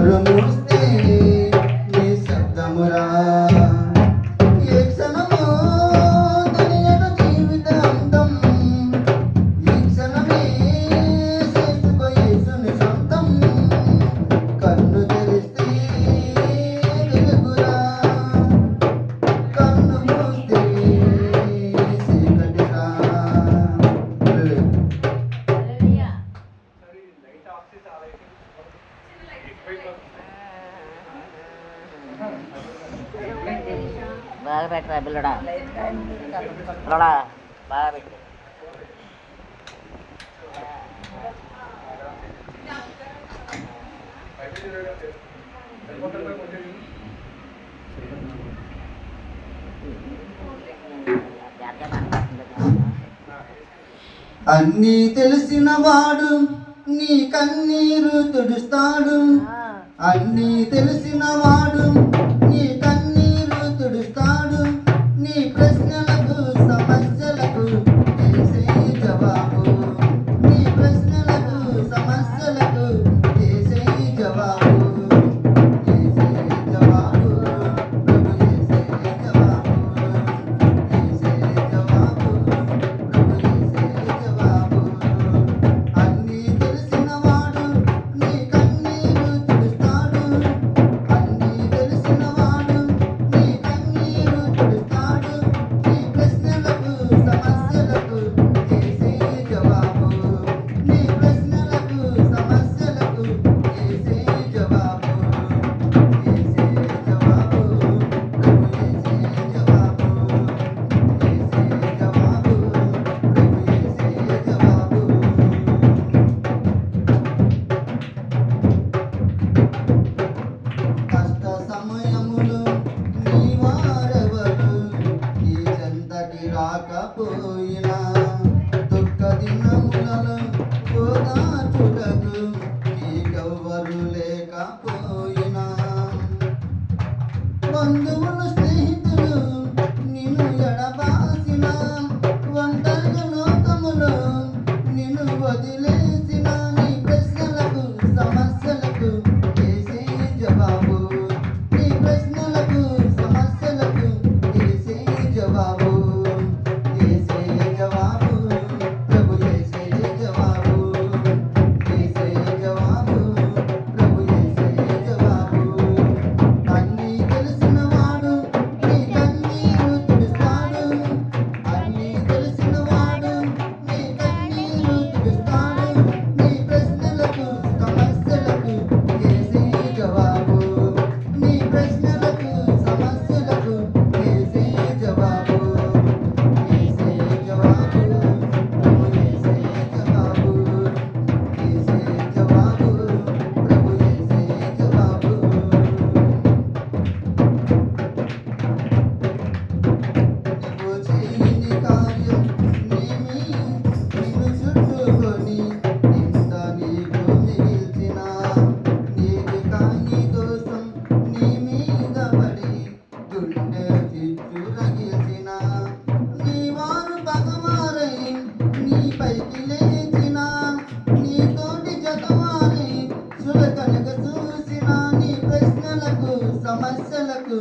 నోరు మూస్తే నీ శబ్దమురా ఏ క్షణమో తెలియదు జీవితాంతం ఈ క్షణమే చేసుకో యేసుని సొంతం కన్ను తెరిస్తే వెలుగురా కన్ను మూస్తే చీకటిరా బాగా పెట్టరా పిల్లడా పిల్లడా బాగా పెట్టు అన్నీ తెలిసిన వాడు నీ కన్నీరు తుడుస్తాడు అన్నీ తెలిసిన వాడు నీ కన్నీరు తుడుస్తాడు నీ ప్రశ్నలకు సమస్యలకు యేసే జవాబు నీ ప్రశ్నలకు సమస్యలకు యేసే జవాబు యేసే జవాబు ప్రభు యేసే జవాబు యేసే జవాబు ప్రభు యేసే జవాబు అన్నీ తెలిసిన వాడు నీ కన్నీరు తుడుస్తాడు అన్నీ తెలిసిన వాడు నీ కన్నీరు తుడుస్తాడు నీ ప్రశ్నలకు సమస్యలకు యేసే జవాబు నీ ప్రశ్నలకు సమస్యలకు యేసే జవాబు యేసే జవాబు ప్రభు యేసే జవాబు యేసే జవాబు ప్రభు యేసే జవాబు కష్ట సమయములో నీ వారెవరు నీ చెంతకి రాకపోయినా దుఃఖ దినములలో ఓదార్చుటకు నీకెవ్వరు లేకపోయినా బంధువులు స్నేహితులు నిన్ను ఎడబాసిన ఒంటరిగా లోకములో నిన్ను వదిలేసిన నీ ప్రశ్నలకు సమస్యలకు యేసే జవాబు నీ ప్రశ్నలకు సమస్యలకు యేసే జవాబు యేసే జవాబు ప్రభు యేసే జవాబు యేసే జవాబు ప్రభు యేసే జవాబు అన్నీ తెలిసిన వాడు నీ కన్నీరు తుడుస్తాడు అన్నీ తెలిసిన వాడు నీ కన్నీరు తుడుస్తాడు నీ ప్రశ్నలకు సమస్యలకు యేసే జవాబు నీ ప్రశ్నలకు సమస్యలకు యేసే జవాబు యేసే జవాబు ప్రభు యేసే జవాబు యేసే జవాబు ప్రభు యేసే జవాబు నీవు చేయని కార్యం నేమి నిన్ను చుట్టుకొని నింద నీకు మిగిల్చిన నీది కాని దోషం నీ మీద పడి గుండె చిచ్చు రగిల్చిన నీ వారు పగవారై నీ పైకి లేచిన నీ తోటి జతవారై చులకనగా చూసిన నీ ప్రశ్నలకు సమస్యలకు